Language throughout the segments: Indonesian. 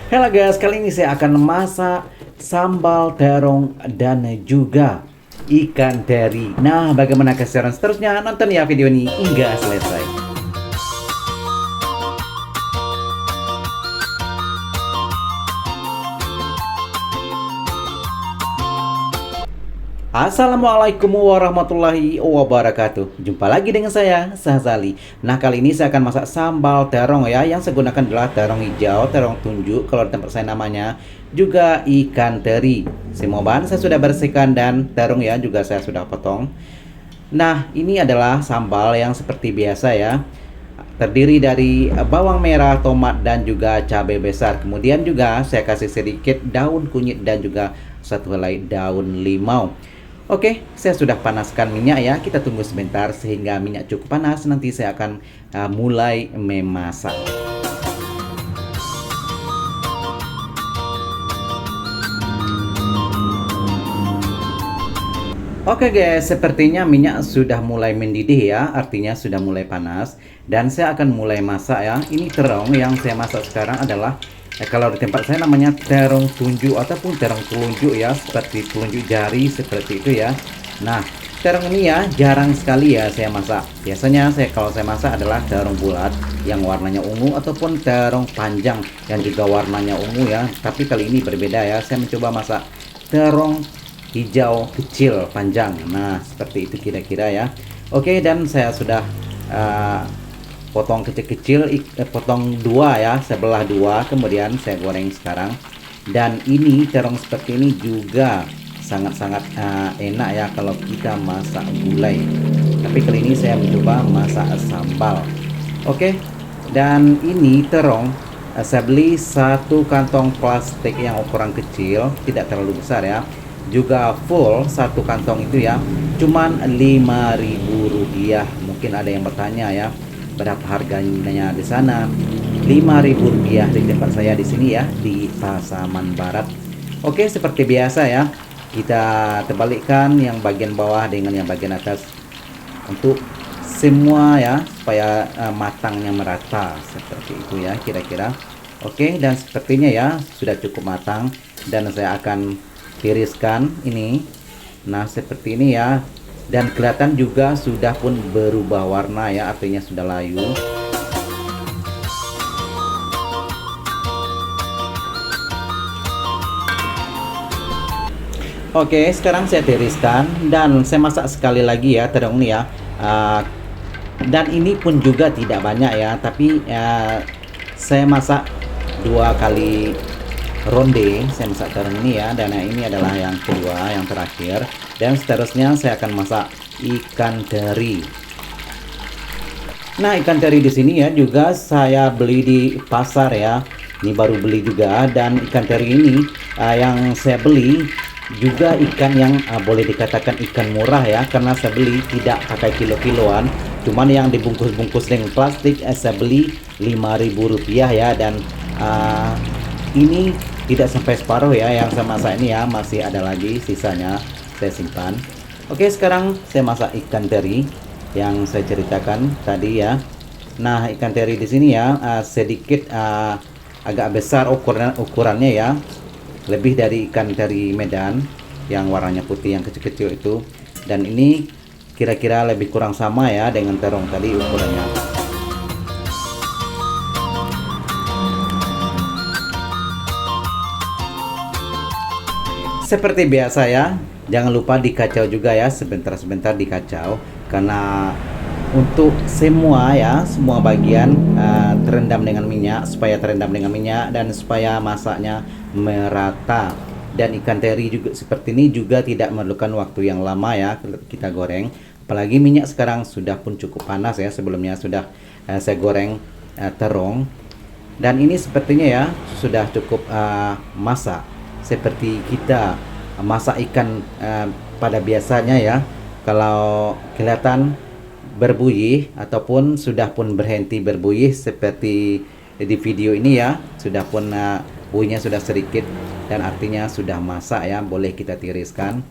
Halo guys, kali ini saya akan memasak sambal terong dan juga ikan teri. Nah, bagaimana keseruan seterusnya? Nonton ya video ini hingga selesai. Assalamualaikum warahmatullahi wabarakatuh. Jumpa lagi dengan saya, Sahzali. Nah, kali ini saya akan masak sambal terong ya. Yang saya gunakan adalah terong hijau, terong tunjuk kalau di tempat saya namanya, juga ikan teri. Semua bahan saya sudah bersihkan dan terong ya juga saya sudah potong. Nah, ini adalah sambal yang seperti biasa ya. Terdiri dari bawang merah, tomat dan juga cabai besar. Kemudian juga saya kasih sedikit daun kunyit dan juga satu helai daun limau. Oke, saya sudah panaskan minyak ya. Kita tunggu sebentar sehingga minyak cukup panas. Nanti saya akan mulai memasak. Oke guys, sepertinya minyak sudah mulai mendidih ya, artinya sudah mulai panas. Dan saya akan mulai masak ya. Ini terong yang saya masak sekarang adalah kalau di tempat saya namanya terong tunjuk ataupun terong telunjuk ya, seperti telunjuk jari seperti itu ya. Nah, terong ini ya jarang sekali ya saya masak. Biasanya kalau saya masak adalah terong bulat yang warnanya ungu ataupun terong panjang yang juga warnanya ungu ya. Tapi kali ini berbeda ya, saya mencoba masak terong hijau kecil panjang. Nah, seperti itu kira-kira ya. Oke, dan saya sudah potong kecil-kecil, potong dua ya, saya belah dua, kemudian saya goreng sekarang. Dan ini terong seperti ini juga sangat-sangat enak ya kalau kita masak gulai. Tapi kali ini saya mencoba masak sambal. Oke, dan ini terong saya beli satu kantong plastik yang ukuran kecil, tidak terlalu besar ya. Juga full satu kantong itu ya, cuman Rp5.000. Mungkin ada yang bertanya ya, berapa harganya di sana? Rp5.000 di tempat saya di sini ya, di Pasaman Barat. Oke, seperti biasa ya, kita terbalikkan yang bagian bawah dengan yang bagian atas untuk semua ya, supaya matangnya merata seperti itu ya kira-kira. Oke, dan sepertinya ya sudah cukup matang dan saya akan tiriskan ini. Nah, seperti ini ya, dan kelihatan juga sudah pun berubah warna ya, artinya sudah layu. Oke, sekarang saya tiriskan dan saya masak sekali lagi ya terong ini ya. Dan ini pun juga tidak banyak ya, tapi saya masak dua kali ronde. Saya masak terong ini ya, dan ini adalah yang kedua, yang terakhir. Dan seterusnya saya akan masak ikan teri. Nah, ikan teri di sini ya juga saya beli di pasar ya. Ini baru beli juga, dan ikan teri ini yang saya beli juga ikan yang boleh dikatakan ikan murah ya, karena saya beli tidak pakai kilo-kiloan, cuman yang dibungkus-bungkus dengan plastik. Saya beli Rp5.000 ya, dan ini tidak sampai separuh ya yang saya masak ini ya, masih ada lagi sisanya saya simpan. Oke, sekarang saya masak ikan teri yang saya ceritakan tadi ya. Nah, ikan teri di sini ya sedikit agak besar ukurannya ya, lebih dari ikan teri Medan yang warnanya putih yang kecil-kecil itu. Dan ini kira-kira lebih kurang sama ya dengan terong tadi ukurannya. Seperti biasa ya, jangan lupa dikacau juga ya, sebentar-sebentar dikacau, karena untuk semua ya, semua bagian terendam dengan minyak, supaya terendam dengan minyak dan supaya masaknya merata. Dan ikan teri juga seperti ini juga tidak memerlukan waktu yang lama ya kita goreng, apalagi minyak sekarang sudah pun cukup panas ya. Sebelumnya sudah saya goreng terong, dan ini sepertinya ya sudah cukup masak seperti kita masak ikan pada biasanya ya. Kalau kelihatan berbuih ataupun sudah pun berhenti berbuih seperti di video ini ya, sudah pun buihnya sudah sedikit, dan artinya sudah masak ya, boleh kita tiriskan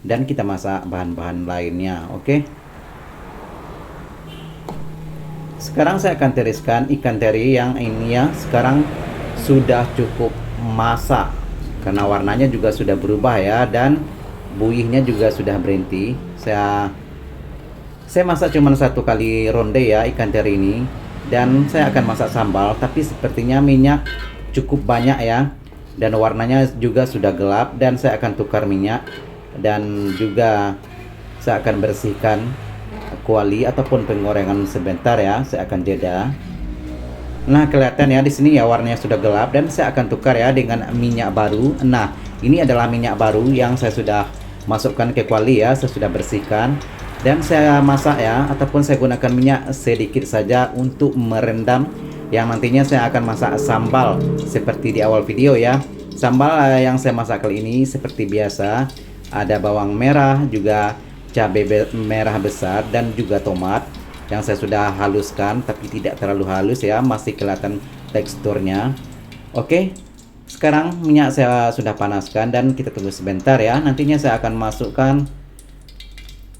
dan kita masak bahan-bahan lainnya. Oke, sekarang saya akan tiriskan ikan teri yang ini ya, sekarang sudah cukup masak karena warnanya juga sudah berubah ya, dan buihnya juga sudah berhenti. Saya masak cuma 1 kali ronde ya ikan teri ini, dan saya akan masak sambal, tapi sepertinya minyak cukup banyak ya, dan warnanya juga sudah gelap, dan saya akan tukar minyak, dan juga saya akan bersihkan kuali ataupun penggorengan sebentar ya. Saya akan jeda. Nah, kelihatan ya di sini ya warnanya sudah gelap, dan saya akan tukar ya dengan minyak baru. Nah, ini adalah minyak baru yang saya sudah masukkan ke kuali ya, saya sudah bersihkan. Dan saya masak ya, ataupun saya gunakan minyak sedikit saja untuk merendam, yang nantinya saya akan masak sambal seperti di awal video ya. Sambal yang saya masak kali ini seperti biasa, ada bawang merah, juga cabai merah besar, dan juga tomat yang saya sudah haluskan, tapi tidak terlalu halus ya, masih kelihatan teksturnya. Oke, sekarang minyak saya sudah panaskan, dan kita tunggu sebentar ya. Nantinya saya akan masukkan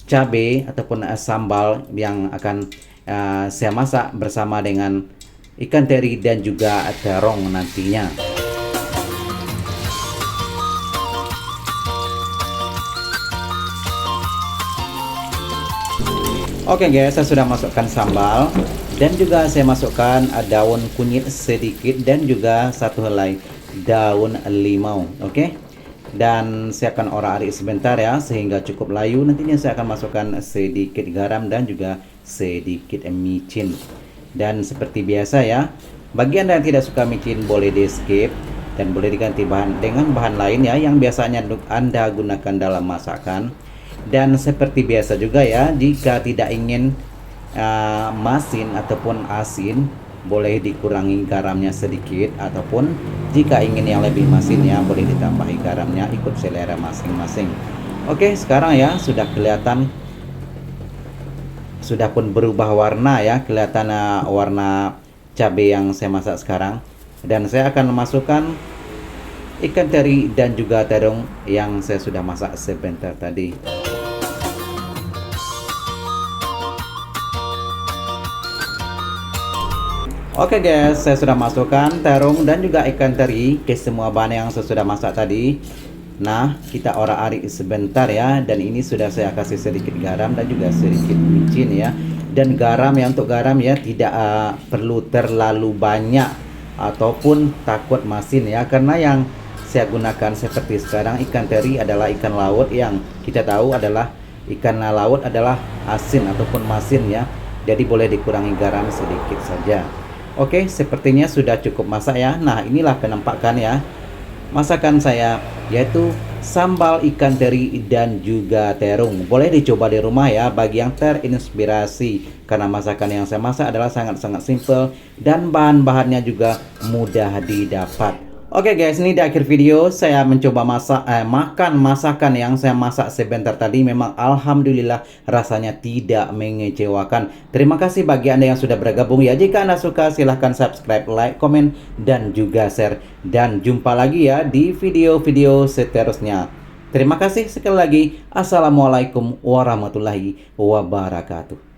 cabai ataupun sambal yang akan saya masak bersama dengan ikan teri dan juga terong nantinya. Oke guys, saya sudah masukkan sambal, dan juga saya masukkan daun kunyit sedikit, dan juga 1 helai daun limau. Oke, dan saya akan orak-arik sebentar ya sehingga cukup layu. Nantinya saya akan masukkan sedikit garam dan juga sedikit micin. Dan seperti biasa ya, bagi Anda yang tidak suka micin boleh di skip, dan boleh diganti dengan bahan lain ya yang biasanya Anda gunakan dalam masakan. Dan seperti biasa juga ya, jika tidak ingin masin ataupun asin, boleh dikurangi garamnya sedikit, ataupun jika ingin yang lebih masin ya, boleh ditambahi garamnya ikut selera masing-masing. Oke, sekarang ya sudah kelihatan, sudah pun berubah warna ya, kelihatan warna cabai yang saya masak sekarang. Dan saya akan memasukkan ikan teri dan juga terong yang saya sudah masak sebentar tadi. Oke guys, saya sudah masukkan terong dan juga ikan teri ke semua bahan yang saya sudah masak tadi. Nah, kita orak-arik sebentar ya, dan ini sudah saya kasih sedikit garam dan juga sedikit micin ya. Dan garam ya, untuk garam ya tidak perlu terlalu banyak ataupun takut masin ya, karena yang saya gunakan seperti sekarang ikan teri adalah ikan laut yang kita tahu adalah ikan laut adalah asin ataupun masin ya. Jadi boleh dikurangi garam sedikit saja. Oke, sepertinya sudah cukup masak ya. Nah, inilah penampakan ya masakan saya, yaitu sambal ikan teri dan juga terong. Boleh dicoba di rumah ya bagi yang terinspirasi, karena masakan yang saya masak adalah sangat-sangat simple dan bahan-bahannya juga mudah didapat. Oke guys, ini di akhir video saya mencoba makan masakan yang saya masak sebentar tadi. Memang alhamdulillah rasanya tidak mengecewakan. Terima kasih bagi Anda yang sudah bergabung ya. Jika Anda suka silahkan subscribe, like, komen, dan juga share. Dan jumpa lagi ya di video-video seterusnya. Terima kasih sekali lagi. Assalamualaikum warahmatullahi wabarakatuh.